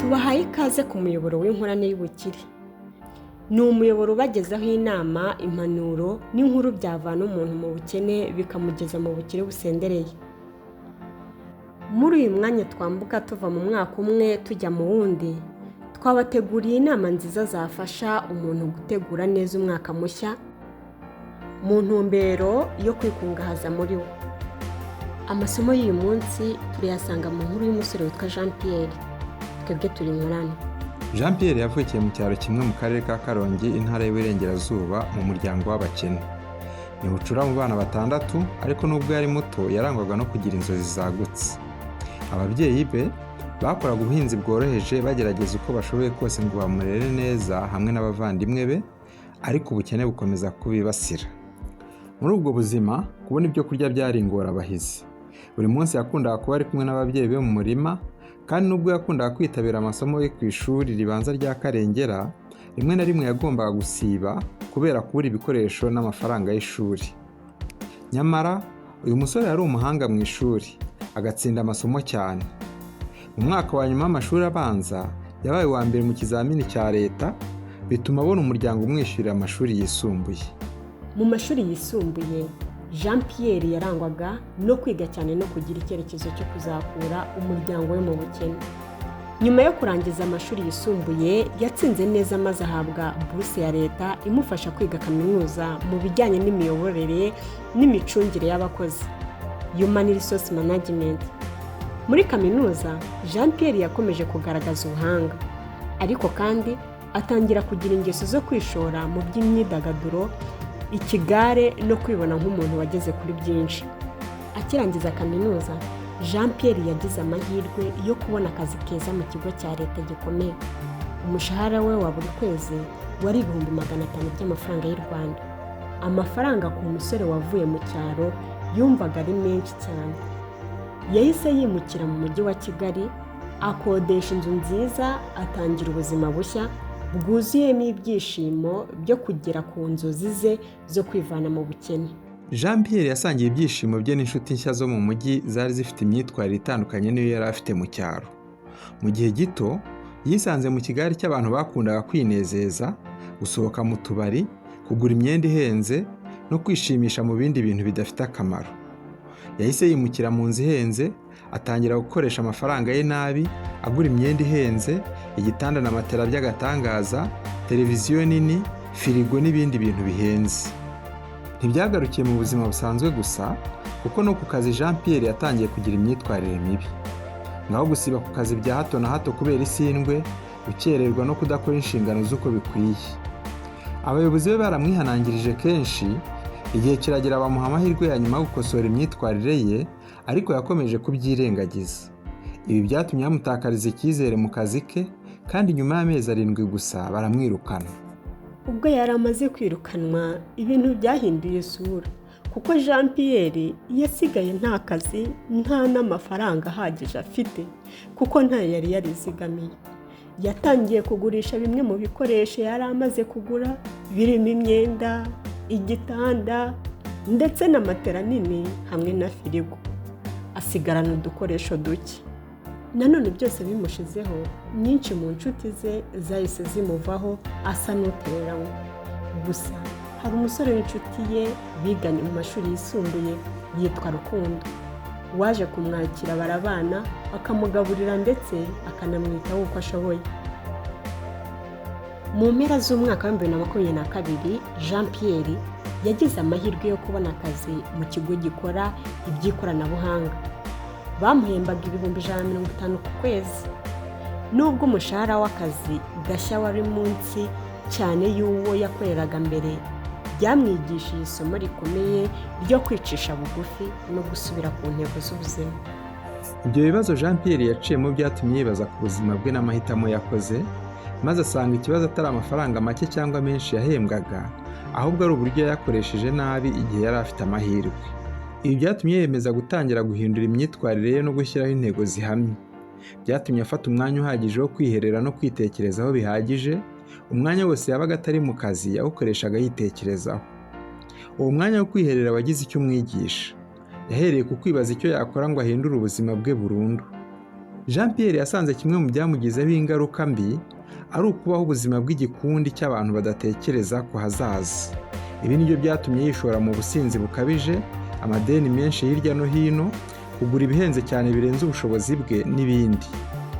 tubahaye ikaze ku muyoboro w'inkorane y'ubukire. Ni umuyoboro ubagezaho inama, impanuro n'inkuru byavana umuntu mu bukene bikamugeza mu bukire busendereye. Muri uyu mwanya twambuka tuva mu mwaka umwe tujya mu wundi, twabateguriye inama nziza zafasha umuntu gutegura neza umwaka mushya mu ntumbero yo kwikungahaza muri wo. Amasomo y'uyu munsi turayasanga mu nkuru y'umusore witwa Jean Pierre. Twebwe turi inkorane. Jean Pierre yavukiye mu cyaro kimwe mu karere ka Karongi, intara y'Iburengerazuba, mu muryango w'abakene. Ni bucura mu bana batandatu, ariko nubwo yari muto yarangwaga no kugira inzozi zagutse. Ababyeyi be bakoraga ubuhinzi bworoheje, bagerageza uko bashoboye kose ngo bamurere neza hamwe n'abavandimwe be, ariko ubukene bukomeza kubibasira. Muri ubwo buzima, kubona ibyo kurya byari ingorabahizi. Buri munsi yakundaga kuba ari kumwe n'ababyeyi be mu murima, kandi nubwo yakundaga kwitabira amasomo ye ku ishuri ribanza rya Karengera, rimwe na rimwe yagombaga gusiba kubera kubura ibikoresho n'amafaranga y'ishuri. Nyamara uyu musore yari umuhanga mu ishuri, agatsinda amasomo cyane. Mu mwaka wa nyuma w'amashuri abanza yabaye uwa mbere mu kizamini cya leta, bituma abona umuryango umwishyurira amashuri yisumbuye. Mu mashuri yisumbuye, Jean Pierre yarangwaga no kwiga cyane no kugira icyerekezo cyo kuzakura umuryango we mu bukene. Nyuma yo kurangiza amashuri yisumbuye, yatsinze neza maze ahabwa buruse ya leta imufasha kwiga kaminuza mu bijyanye n'imiyoborere n'imicungire y'abakozi, Human Resource Management. Muri kaminuza, Jean Pierre yakomeje kugaragaza ubuhanga, ariko kandi atangira kugira ingeso zo kwishora mu by'imyidagaduro, ikigare no kwibona nk'umuntu wageze kuri byinshi. Akirangiza kaminuza, Jean Pierre yagize amahirwe yo kubona akazi keza mu kigo cya leta gikomeye. Umushahara we wa buri kwezi wari 500 by'amafaranga y'u Rwanda. Amafaranga ku musore wavuye mu cyaro yumvaga ari menshi cyane. Yahise yimukira mu mujyi wa Kigali, akodesha inzu nziza, atangira ubuzima bushya bwuzuyemo ibyishimo byo kugera ku nzozi ze zo kwivana mu bukene. Jean Pierre yasangiye ibyishimo bye n'inshuti nshya zo mu mujyi zari zifite imyitwarire itandukanye n'iyo yari afite mu cyaro. Mu gihe gito yisanze mu kigari cy'abantu bakundaga kwinezeza, gusohoka mu tubari, kugura imyenda ihenze no kwishimisha mu bindi bintu bidafite akamaro. Yahise yimukira mu nzu ihenze, atangira gukoresha amafaranga ye nabi, agura imyenda ihenze, igitanda na matera by'agatangaza, televiziyo nini, firigo n'ibindi bintu bihenze. Ntibyagarukiye mu buzima busanzwe gusa, kuko no ku kazi Jean Pierre yatangiye kugira imyitwarire mibi. Naho gusiba ku kazi bya hato na hato kubera isindwe, gukererwa no kudakora inshingano z'uko bikwiye. Abayobozi be baramwihanangirije kenshi, igihe kiragera bamuha amahirwe ya nyuma yo gukosora imyitwarire ye, ariko yakomeje kubyirengagiza. Ibi byatumye bamutakariza icyizere mu kazi ke, kandi nyuma y'amezi 7 gusa baramwirukana. Ubwo yari amaze kwirukanwa, ibintu byahinduye isura, kuko Jean Pierre yasigaye nta kazi, nta n'amafaranga ahagije afite, kuko nta yari yarizigamiye. Yatangiye kugurisha bimwe mu bikoresho yari amaze kugura, birimo imyenda, igitanda ndetse na matera nini hamwe na firigo. Asigarana udukoresho duke. Nanone byose bimushizeho, nyinshi mu nshuti ze zahise zimuvaho asa n'utereranywe. Gusa hari umusore w'inshuti ye biganye mu mashuri yisumbuye yitwa Rukundo, waje kumwakira barabana, akamugaburira ndetse akanamwitaho uko ashoboye. Mu mpera z'umwaka wa 2022, Jean Pierre yagize amahirwe yo kubona akazi mu kigo gikora iby'ikoranabuhanga. Bamuhembaga 150 ku kwezi. Nubwo umushahara w'akazi gashya wari munsi cyane y'uwo yakoreraga mbere, byamwigishije isomo rikomeye ryo kwicisha bugufi no gusubira ku ntego z'ubuzima. Ibyo bibazo Jean Pierre yaciyemo byatumye yibaza ku buzima bwe n'amahitamo yakoze, maze asanga ikibazo atari amafaranga make cyangwa menshi yahembwaga, ahubwo ari uburyo yakoresheje nabi igihe yari afite amahirwe. Ibi byatumye yemeza gutangira guhindura imyitwarire ye no gushyiraho intego zihamye. Byatumye afata umwanya uhagije wo kwiherera no kwitekerezaho bihagije. Umwanya wose yabaga atari mu kazi yawukoreshaga yitekerezaho. Uwo mwanya wo kwiherera wagize icyo umwigisha. Yahereye ku kwibaza icyo yakora ngo ahindure ubuzima bwe burundu. Jean Pierre yasanze kimwe mu byamugizeho ingaruka mbi ari ukubaho ubuzima bw'igikundi cy'abantu badatekereza ku hazaza. Ibi nibyo byatumye yishora mu businzi bukabije, amadeni menshi hirya no hino, kugura ibihenze cyane birenze ubushobozi bwe n'ibindi.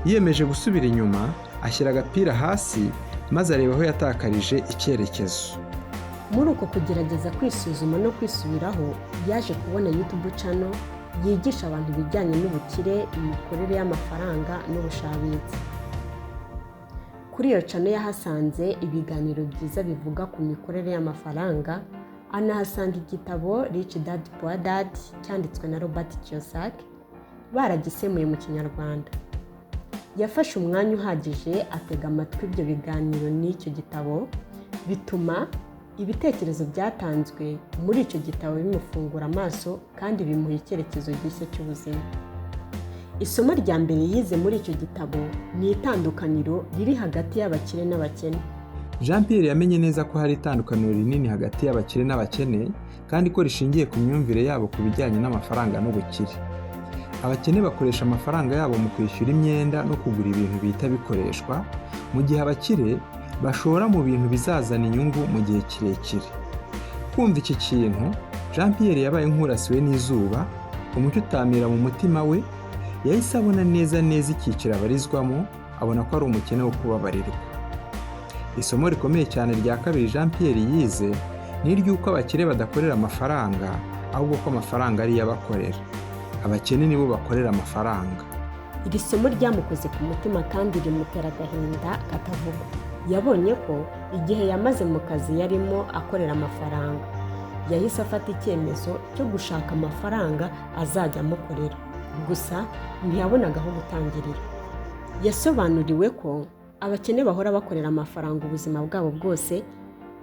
Yiyemeje gusubira inyuma, ashyira agapira hasi maze areba aho yatakarije icyerekezo. Muri uko kugerageza kwisuzuma no kwisubiraho, yaje kubona YouTube channel yigisha abantu ibijyanye n'ubukire, imikorere y'amafaranga n'ubushabitsi. Kuri iyo channel yahasanze ibiganiro byiza bivuga ku mikorere y'amafaranga, anahasanga igitabo Rich Dad Poor Dad cyanditswe na Robert Kiyosaki, baragisemuye mu Kinyarwanda. Yafashe umwanya uhagije atega amatwi ibyo biganiro n'icyo gitabo, bituma ibitekerezo byatanzwe muri icyo gitabo bimufungura amaso kandi bimuha icyerekezo gishya cy'ubuzima. Isomo rya mbere yize muri icyo gitabo ni itandukaniro riri hagati y'abakire n'abakene. Jean Pierre yamenye neza ko hari itandukaniro rinini hagati y'abakire n'abakene kandi ko rishingiye ku myumvire yabo ku bijyanye n'amafaranga n'ubukire. Abakene bakoresha amafaranga yabo mu kwishyura imyenda no kugura ibintu bihita bikoreshwa, mu gihe abakire bashora mu bintu bizazana inyungu mu gihe kirekire. Kumva iki kintu, Jean Pierre yabaye nk'urasiwe n'izuba, umucyo utamira mu mutima we, yahise abona neza icyiciro abarizwamo, abona ko ari umukene wo kubabarirwa. Isomo rikomeye cyane rya kabiri Jean Pierre yize ni iry'uko abakire badakorera amafaranga, ahubwo ko amafaranga ariyo abakorera. Abakene nibo bakorera amafaranga. Iri somo ryamukoze ku mutima kandi rimutera agahinda katavuga. Yabonye ko igihe yamaze mu kazi yarimo akorera amafaranga, yahise afata icyemezo cyo gushaka amafaranga azajya amukorera. Gusa ntiyabonaga aho gutangirira. Yasobanuriwe ko abakene bahora bakorera amafaranga ubuzima bwabo bwose,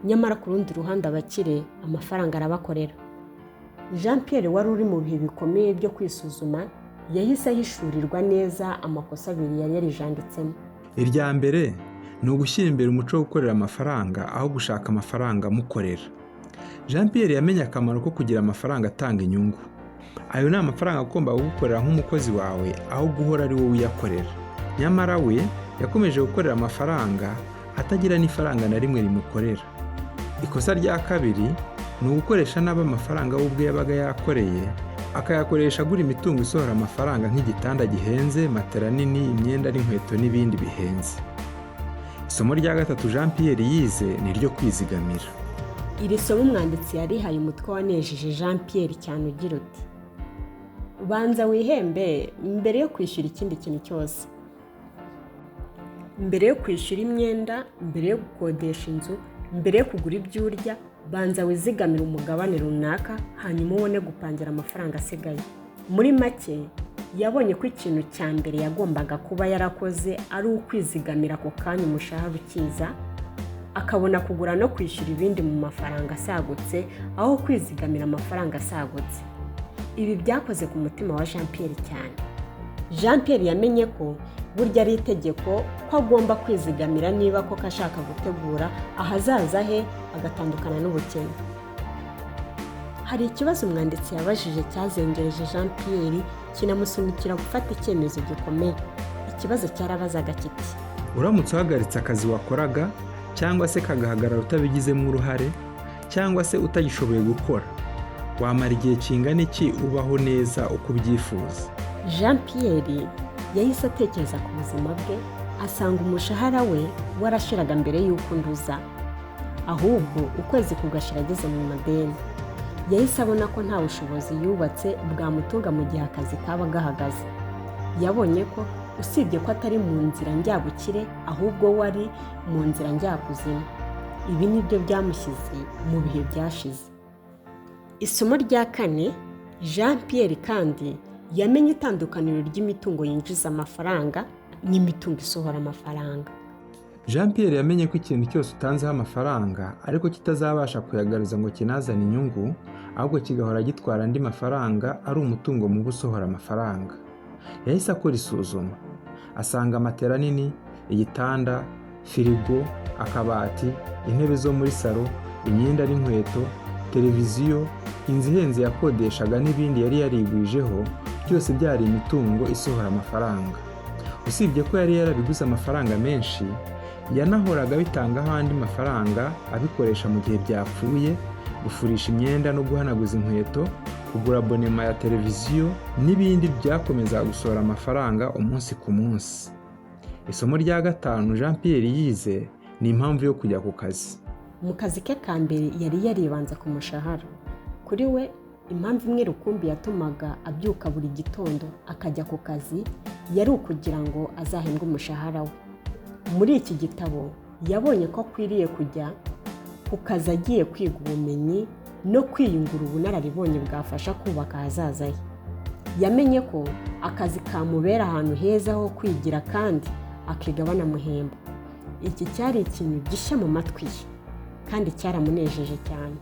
nyamara ku rundi ruhande abakire amafaranga arabakorera. Jean Pierre wari uri mu bihe bikomeye byo kwisuzuma, yahise ahishurirwa neza amakosa abiri yari yarijanditsemo. Irya mbere ni ugushyira imbere umuco wo gukorera amafaranga aho gushaka amafaranga amukorera. Jean Pierre yamenye akamaro ko kugira amafaranga atanga inyungu. Ayo ni amafaranga agomba kugukorera nk'umukozi wawe aho guhora ari wowe uyakorera. Nyamara we yakomeje gukorera amafaranga atagira n'ifaranga na rimwe rimukorera. Ikosa rya kabiri ni ugukoresha nabi amafaranga we ubwe yabaga yakoreye, akayakoresha agura imitungo isohora amafaranga nk'igitanda gihenze, matera nini, imyenda n'inkweto n'ibindi bihenze. Isomo rya gatatu Jean Pierre yize ni iryo kwizigamira. Iri somo umwanditsi yarihaye umutwe wanejeje Jean Pierre cyane ugira uti: banza wihembe mbere yo kwishyura ikindi kintu cyose. Mbere yo kwishyura imyenda, mbere yo gukodesha inzu, mbere yo kugura ibyo urya, banza wizigamira umugabane runaka, hanyuma ubone gupangira amafaranga asigaye. Muri make, yabonye ko ikintu cya mbere yagombaga kuba yarakoze ari ukwizigamira ako kanya umushahara ukiza, akabona kugura no kwishyura ibindi mu mafaranga asagutse aho kwizigamira amafaranga asagutse. Ibi byakoze ku mutima wa Jean Pierre cyane. Jean Pierre yamenye ko burya ari itegeko ko agomba kwizigamira niba koko ashaka gutegura ahazaza he agatandukana n'ubukene. Hari ikibazo umwanditsi yabajije cyazengereje Jean Pierre kinamusunikira gufata icyemezo gikomeye. Ikibazo cyarabazaga kiti: uramutse uhagaritse akazi wakoraga cyangwa se kagahagarara utabigizemo uruhare cyangwa se utagishoboye gukora, wamara igihe kingana iki ubaho neza uko ubyifuza? Jean Pierre yahise atekereza ku buzima bwe, asanga umushahara we warashiraga mbere y'uko nduza, ahubwo ukwezi kugashira ageze mu madeni. Yahise abona ko nta bushobozi yubatse bwamutunga mu gihe akazi kaba gahagaze. Yabonye ko usibye ko atari mu nzira njyabukire, ahubwo wari mu nzira njyakuzimu. Ibi nibyo byamushyize mu bihe byashize. Isomo rya kane, Jean Pierre kandi yamenye itandukaniro ry'imitungo yinjiza amafaranga n'imitungo isohora amafaranga. Jean Pierre yamenye ko ikintu cyose utanzeho amafaranga ariko kitazabasha kuyagaruza ngo kinazane inyungu, ahubwo kigahora gitwara andi mafaranga ari umutungo mu gusohora amafaranga. Yahise akora isuzuma, asanga matera nini, igitanda, firigo, akabati, intebe zo muri salo, imyenda n'inkweto, televiziyo, inzu ihenze yakodeshaga n'ibindi yari yarigwijeho, byose byari imitungo isohora amafaranga. usibye ko yari yarabiguze amafaranga menshi, yanahoraga abitangaho andi mafaranga abikoresha mu gihe byapfuye, gufurisha imyenda no guhanaguza inkweto, kugura abonema ya televiziyo n'ibindi byakomeza gusohora amafaranga umunsi ku munsi. Isomo rya gatanu Jean Pierre yize ni impamvu yo kujya ku kazi. Mu kazi ke ka mbere yari yaribanze ku mushahara. Kuri we impamvu imwe rukumbi yatumaga abyuka buri gitondo akajya ku kazi yari ukugira ngo azahembwe umushahara we. Muri iki gitabo yabonye ko akwiriye kujya ku kazi agiye kwiga ubumenyi no kwiyungura ubunararibonye bwafasha kubaka ahazaza he. Yamenye ko akazi kamubera ahantu heza ho kwigira kandi akiga banamuhemba. Iki cyari ikintu gishya mu matwi ye kandi cyaramunejeje cyane.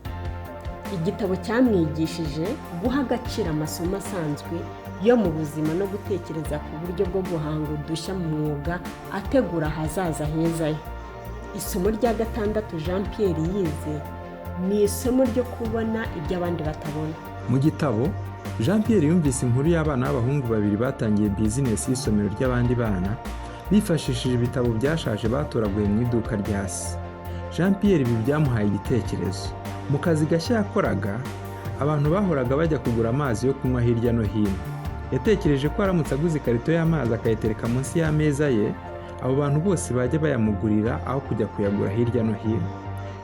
Igitabo cyamwigishije guha agaciro amasomo asanzwe yo mu buzima no gutekereza ku buryo bwo guhanga udushya mu mwuga ategura ahazaza heza he. Isomo rya gatandatu Jean Pierre yize ni isomo ryo kubona ibyo abandi batabona. Mu gitabo Jean Pierre yumvise inkuru y'abana b'abahungu babiri batangiye bizinesi y'isomero ry'abandi bana bifashishije ibitabo byashaje batoraguye mu iduka rya se. Jean Pierre ibi byamuhaye igitekerezo. Mu kazi gashya yakoraga, abantu bahoraga bajya kugura amazi yo kunywa hirya no hino. Yatekereje ko aramutse aguze ikarito y'amazi akayitereka munsi y'ameza ye, abo bantu bose bajya bayamugurira aho kujya kuyagura hirya no hino.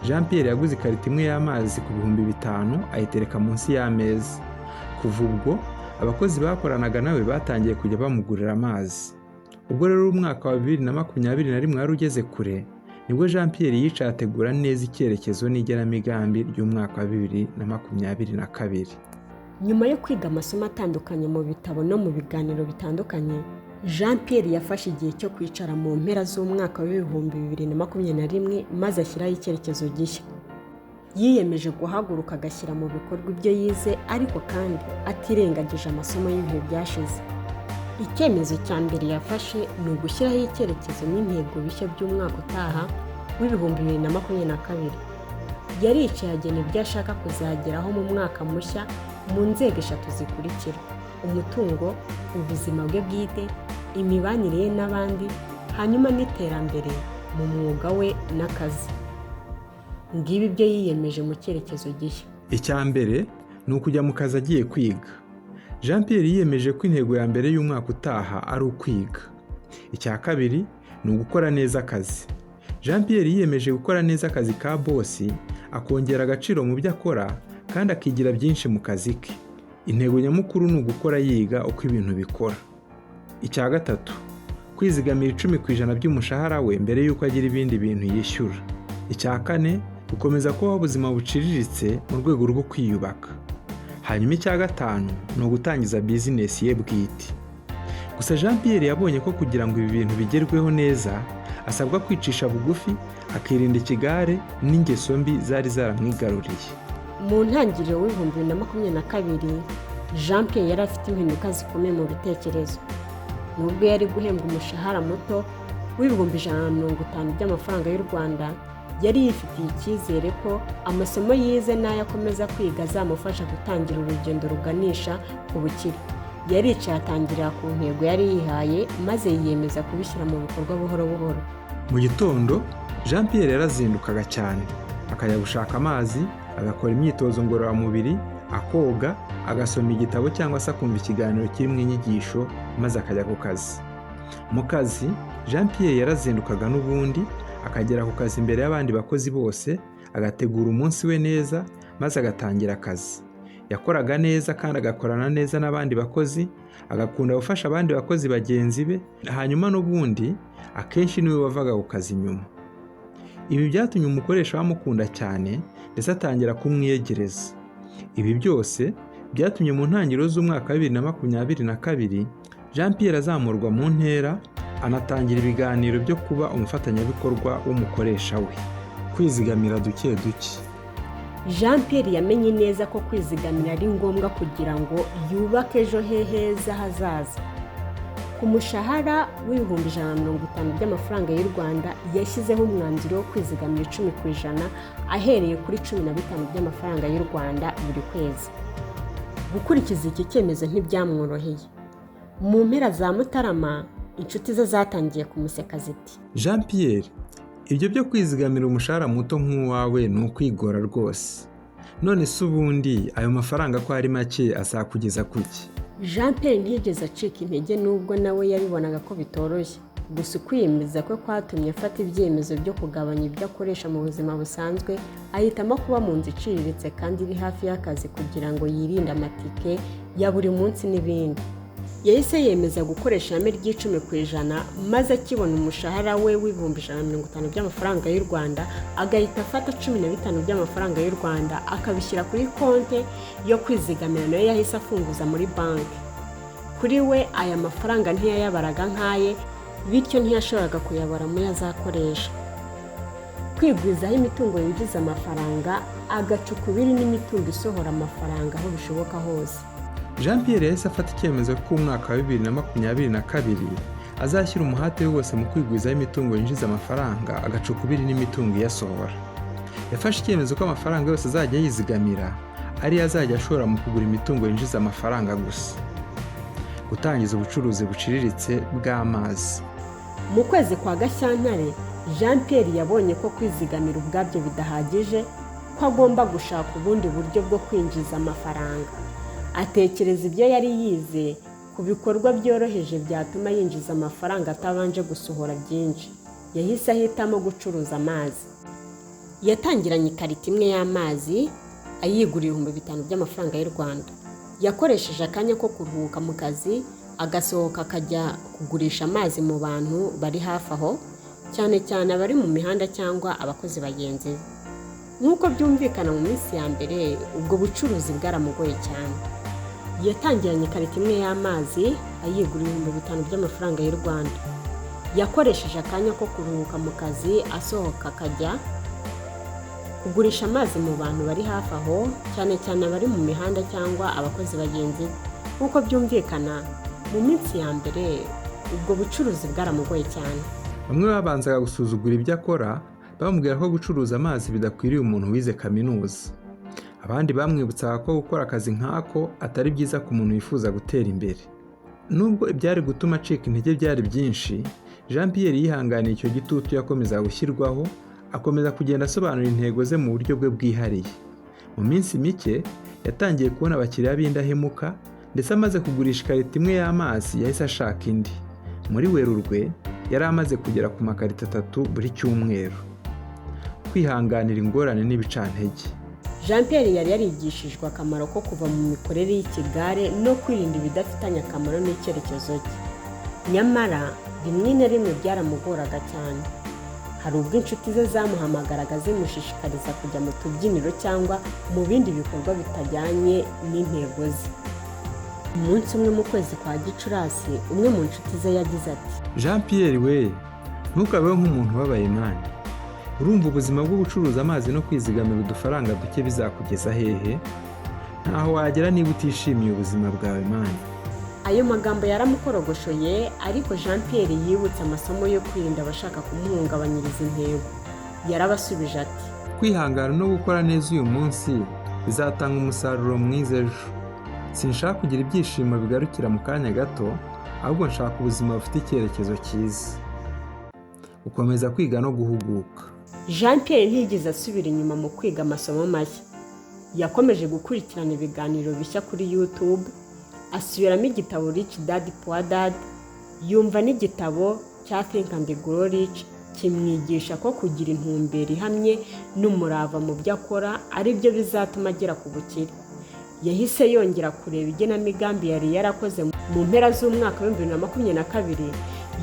Jean Pierre yaguze ikarito imwe y'amazi ku $5,000 ayitereka munsi y'ameza. Kuva ubwo abakozi bakoranaga nawe batangiye kujya bamugurira amazi. Ubwo rero umwaka wa 2021 wari ugeze kure, nibwo Jean Pierre yicaye ategura neza icyerekezo n'igenamigambi ry'umwaka wa 2022. Nyuma yo kwiga amasomo atandukanye mu bitabo no mu biganiro bitandukanye, Jean Pierre yafashe igihe cyo kwicara mu mpera z'umwaka wa 2021 maze ashyiraho icyerekezo gishya. Yiyemeje guhaguruka agashyira mu bikorwa ibyo yize, ariko kandi atirengagije amasomo y'ibihe byashize. Icyemezo cya mbere yafashe ni ugushyiraho icyerekezo n'intego bishya by'umwaka utaha w'2022. Yaricaye agena ibyo ashaka kuzageraho mu mwaka mushya mu nzego 3 zikurikira: umutungo, ubuzima bwe bwite, imibanire ye n'abandi, hanyuma n'iterambere mu mwuga we n'akazi. Ngibi ibyo yiyemeje mu cyerekezo gishya. Icya mbere ni ukujya mu kazi agiye kwiga. Jean Pierre yiyemeje ko intego ya mbere y'umwaka utaha ari ukwiga. Icya kabiri ni ugukora neza akazi. Jean Pierre yiyemeje gukora neza akazi ka bosi, akongera agaciro mu byo akora kandi akigira byinshi mu kazi ke. Intego nyamukuru ni ugukora yiga uko ibintu bikora. Icya gatatu, kwizigamira 10% by'umushahara we mbere y'uko agira ibindi bintu yishyura. Icya kane, gukomeza kubaho ubuzima buciriritse mu rwego rwo kwiyubaka. Hanyuma icya gatanu ni ugutangiza bizinesi ye bwite. Gusa Jean Pierre yabonye ko kugira ngo ibi bintu bigerweho neza, asabwa kwicisha bugufi, akirinda ikigare n'ingeso mbi zari zaramwigaruriye. Mu ntangiriro w'2022, Jean Pierre yari afite impinduka zikomeye mu bitekerezo. Nubwo yari guhembwa umushahara muto w'150 by'amafaranga y'u Rwanda, yari yifitiye icyizere ko amasomo yize n'ayo akomeza kwiga azamufasha gutangira urugendo ruganisha ku bukire. Yaricaye atangirira ku ntego yari yihaye, maze yiyemeza kubishyira mu bikorwa buhoro buhoro. Mu gitondo Jean Pierre yarazindukaga cyane, akajya gushaka amazi, agakora imyitozo ngororamubiri, akoga, agasoma igitabo cyangwa se akumva ikiganiro kirimo inyigisho, maze akajya ku kazi. Mu kazi Jean Pierre yarazindukaga n'ubundi, akagera ku kazi imbere y'abandi bakozi bose, agategura umunsi we neza, maze agatangira akazi. Yakoraga neza kandi agakorana neza n'abandi bakozi, agakunda gufasha abandi bakozi bagenzi be, hanyuma n'ubundi akenshi niwe wavaga ku kazi nyuma. Ibi byatumye umukoresha bamukunda cyane ndetse atangira kumwiyegereza. Ibi byose byatumye mu ntangiriro z'umwaka wa 2022 Jean Pierre azamurwa mu ntera, anatangira ibiganiro byo kuba umufatanyabikorwa w'umukoresha we. Kwizigamira duke duke. Jean Pierre yamenye neza ko kwizigamira ari ngombwa kugira ngo yubake ejo he heza hazaza. Ku mushahara w'150 by'amafaranga y'u Rwanda yashyizeho umwanzuro wo kwizigamira 10% ahereye kuri 15 by'amafaranga y'u Rwanda buri kwezi. Gukurikiza iki cyemezo ntibyamworoheye. Mu mpera za Mutarama inshuti ze zatangiye kumuseka ziti, Jean Pierre, ibyo byo kwizigamira umushahara muto nk'uwawe ni ukwigora rwose. None se ubundi ayo mafaranga ko ari make azakugeza kuki? Jean Pierre ntiyigeze acika intege nubwo nawe yabibonaga ko bitoroshye. Gusa ukwiyemeza kwe kwatumye afata ibyemezo byo kugabanya ibyo akoresha mu buzima busanzwe, ahitamo kuba mu nzu iciriritse kandi iri hafi y'akazi kugira ngo yirinde amatike ya buri munsi n'ibindi. Yahise yemeza gukoresha ihame ry'10%, maze akibona umushahara we w'ibihumbi 150 by'amafaranga y'u Rwanda, agahita afata 15 by'amafaranga y'u Rwanda akabishyira kuri konti yo kwizigamira nayo yahise afunguza muri banki. Kuri we aya mafaranga ntiyayabaraga nk'aye, bityo ntiyashoboraga kuyabara mu yazakoresha. Kwigwizaho imitungo yinjiza amafaranga, agacukubiri n'imitungo isohora amafaranga aho bishoboka hose. Jean Pierre yahise afata icyemezo ko umwaka wa 2022 azashyira umuhate wose mu kwigwizaho imitungo yinjiza amafaranga, agacukubiri n'imitungo iyasohora. Yafashe icyemezo ko amafaranga yose azajya yizigamira ari azajya ashora mu kugura imitungo yinjiza amafaranga gusa. Gutangiza ubucuruzi buciriritse bw'amazi. Mu kwezi kwa Gashyantare, Jean Pierre yabonye ko kwizigamira ubwabyo bidahagije, ko agomba gushaka ubundi buryo bwo kwinjiza amafaranga. Atekereza ibyo yari yize ku bikorwa byoroheje byatuma yinjiza amafaranga atabanje gusohora byinshi. Yahise ahitamo gucuruza amazi. Yatangiranye ikarita imwe y'amazi, ayiguriye 5,000 by'amafaranga y'u Rwanda. Yakoresheje akanya ko kuruhuka mu kazi, agasohoka akajya kugurisha amazi mu bantu bari hafi aho, cyane cyane abari mu mihanda cyangwa abakozi bagenzi be. Nk'uko byumvikana mu minsi ya mbere, ubwo bucuruzi bwaramugoye cyane. Yatangiranye ikarita imwe y'amazi, ayiguriye 5,000 by'amafaranga y'u Rwanda. Yakoresheje akanya ko kuruhuka mu kazi, asohoka akajya kugurisha amazi mu bantu bari hafi aho, cyane cyane abari mu mihanda cyangwa abakozi bagenzi be. Nk'uko byumvikana mu minsi ya mbere, ubwo bucuruzi bwaramugoye cyane. Bamwe babanzaga gusuzugura ibyo akora, bamubwira ko gucuruza amazi bidakwiriye umuntu wize kaminuza. Abandi bamwibutsaga ko gukora akazi nk'ako atari byiza ku muntu wifuza gutera imbere. Nubwo ibyari gutuma acika intege byari byinshi, Jean Pierre yihanganiye icyo gitutu yakomeza gushyirwaho, akomeza kugenda asobanura intego ze mu buryo bwe bwihariye. Mu minsi mike yatangiye kubona abakiriya b'indahemuka, ndetse amaze kugurisha ikarita imwe y'amazi yahise ashaka indi. Muri Werurwe yari amaze kugera ku makarita 3 buri cyumweru. Kwihanganira ingorane n'ibicantege. Jean Pierre yari yarigishijwe akamaro ko kuva mu mikorere y'ikigare no kwirinda ibidafitanye akamaro n'icyerekezo cye. Nyamara rimwe na rimwe byaramugoraga cyane. Hari ubwo inshuti ze zamuhamagaraga zimushishikariza kujya mu tubyiniro cyangwa mu bindi bikorwa bitajyanye n'intego ze. Umunsi umwe mu kwezi kwa Gicurasi, umwe mu nshuti ze yagize ati, Jean Pierre we, ntukabeho nk'umuntu ubabaye Imana. Urumva ubuzima bwo gucuruza amazi no kwizigamira udufaranga duke bizakugeza hehe? Ntaho wagera niba utishimiye ubuzima bwawe Imana. Ayo magambo yaramukorogoshoye, ariko Jean Pierre yibutse amasomo yo kwirinda abashaka kumuhungabanyiriza intego. Yarabasubije ati, kwihangana no gukora neza uyu munsi bizatanga umusaruro mwiza ejo. Sinshaka kugira ibyishimo bigarukira mu kanya gato, ahubwo nshaka ubuzima bufite icyerekezo cyiza. Ukomeza kwiga no guhuguka. Jean Pierre ntiyigeze asubira inyuma mu kwiga amasomo mashya. Yakomeje gukurikirana ibiganiro bishya kuri YouTube, asubiramo igitabo Rich Dad Poor Dad, yumva n'igitabo cya Think and Grow Rich kimwigisha ko kugira intumbero ihamye n'umurava mu byo akora ari byo bizatuma agera ku bukire. Yahise yongera kureba igenamigambi yari yarakoze mu mpera z'umwaka wa 2022,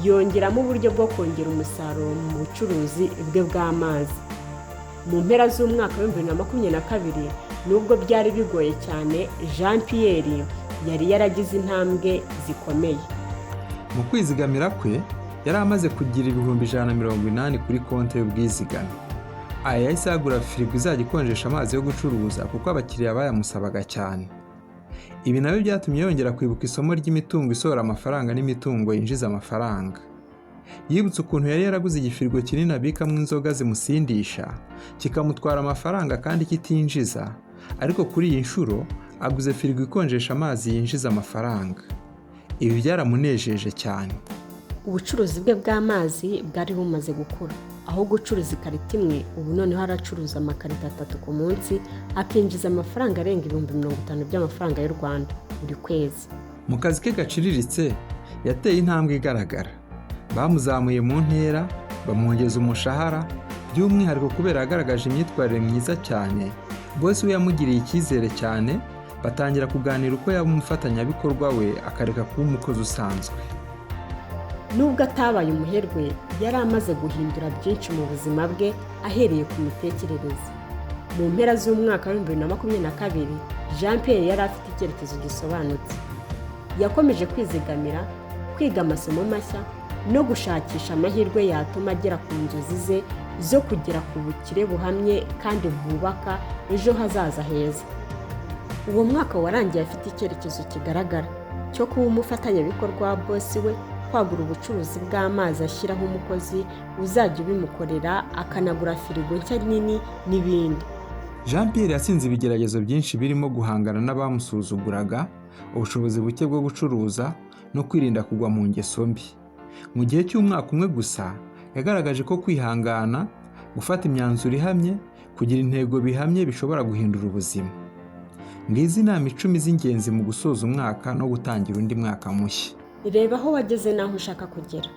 yongeramo uburyo bwo kongera umusaruro mu bucuruzi bwe bw'amazi. Mu mpera z'umwaka wa 2022, nubwo byari bigoye cyane, Jean Pierre yari yaragize intambwe zikomeye. Mu kwizigamira kwe yari amaze kugira 180 kuri konti y'ubwizigame. Aya yahise agura firigo izajya ikonjesha amazi yo gucuruza kuko abakiriya bayamusabaga cyane. Ibi nabyo byatumye yongera kwibuka isomo ry'imitungo isohora amafaranga n'imitungo yinjiza amafaranga. Yibutse ukuntu yari yaraguze igifirigo kinini abikamo inzoga zimusindisha, kikamutwara amafaranga kandi kitinjiza, ariko kuri iyi nshuro aguze firigo ikonjesha amazi yinjiza amafaranga. Ibi byaramunejeje cyane. ubucuruzi bwe bw'amazi bwari bumaze gukura. Aho gucuruza ikarita imwe, ubu noneho aracuruza amakarita 3 ku munsi, akinjiza amafaranga arenga 50,000 by'amafaranga y'u Rwanda buri kwezi. Mu kazi ke gaciriritse yateye intambwe igaragara. Bamuzamuye mu ntera, bamwongeza umushahara, by'umwihariko kubera yagaragaje imyitwarire myiza cyane. Boss we yamugiriye icyizere cyane, batangira kuganira uko yaba umufatanyabikorwa we akareka kuba umukozi usanzwe. Nubwo atabaye umuherwe, yari amaze guhindura byinshi mu buzima bwe ahereye ku mitekerereze. Mu mpera z'umwaka wa 2022, Jean Pierre yari afite icyerekezo gisobanutse. Yakomeje kwizigamira, kwiga amasomo mashya no gushakisha amahirwe yatuma agera ku nzozi ze zo kugera ku bukire buhamye kandi bwubaka ejo hazaza heza. Uwo mwaka warangiye afite icyerekezo kigaragara cyo kuba umufatanyabikorwa wa boss we, kwagura ubucuruzi bw'amazi, ashyiraho umukozi uzajya ubimukorera, akanagura firigo nshya nini n'ibindi. Jean Pierre yatsinze ibigeragezo byinshi birimo guhangana n'abamusuzuguraga, ubushobozi buke bwo gucuruza no kwirinda kugwa mu ngeso mbi. Mu gihe cy'umwaka umwe gusa yagaragaje ko kwihangana, gufata imyanzuro ihamye, kugira intego bihamye bishobora guhindura ubuzima. Ngizi inama 10 z'ingenzi mu gusoza umwaka no gutangira undi mwaka mushya. Reba aho wageze n'aho ushaka kugera.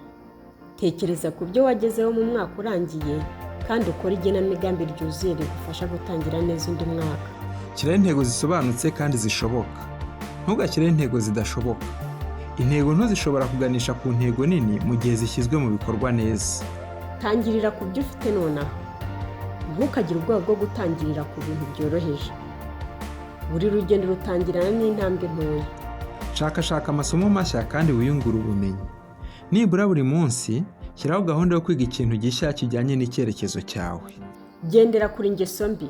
Tekereza ku byo wagezeho mu mwaka urangiye kandi ukora igenamigambi ryuzuye rigufasha gutangira neza undi mwaka. Shyiraho intego zisobanutse kandi zishoboka. Ntugashyire intego zidashoboka. Intego nto zishobora kuganisha ku ntego nini mu gihe zishyizwe mu bikorwa neza. Tangirira ku byo ufite nonaha. Ntukagire ubwoba bwo gutangirira ku bintu byoroheje. Buri rugendo rutangirana n'intambwe ntoya. Shaka amasomo mashya kandi wiyungura ubumenyi. Nibura buri munsi, shyiraho gahunda yo kwiga ikintu gishya kijyanye n'icyerekezo cyawe. Gendera kuri ingeso mbi.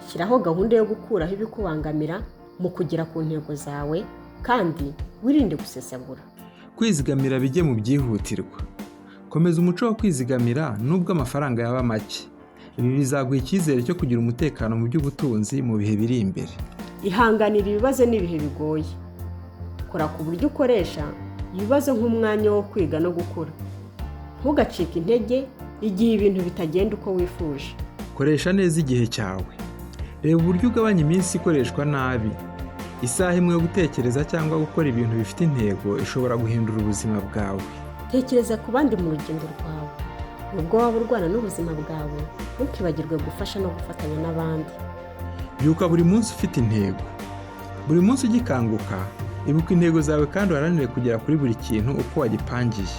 Shyiraho gahunda yo gukuraho ibikubangamira mu kugera ku ntego zawe kandi wirinde gusesagura. Kwizigamira bijye mu byihutirwa. Komeza umuco wo kwizigamira nubwo amafaranga yaba make. Ibi bizaguha icyizere cyo kugira umutekano mu by'ubutunzi mu bihe biri imbere. Ihanganira ibibazo n'ibihe bigoye. Kora ku buryo ukoresha ibibazo nk'umwanya wo kwiga no gukura. Ntugacike intege igihe ibintu bitagenda uko wifuje. Koresha neza igihe cyawe. Reba uburyo ugabanya iminsi ikoreshwa nabi. Isaha imwe yo gutekereza cyangwa gukora ibintu bifite intego ishobora guhindura ubuzima bwawe. Tekereza ku bandi mu rugendo rwawe. Nubwo waba urwana n'ubuzima bwawe, ntukibagirwe gufasha no gufatanya n'abandi. Byuka buri munsi ufite intego. Buri munsi ugikanguka, ibuka intego zawe kandi uharanire kugera kuri buri kintu uko wagipangiye.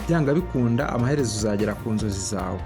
Byanga bikunda, amaherezo uzagera ku nzozi zawe.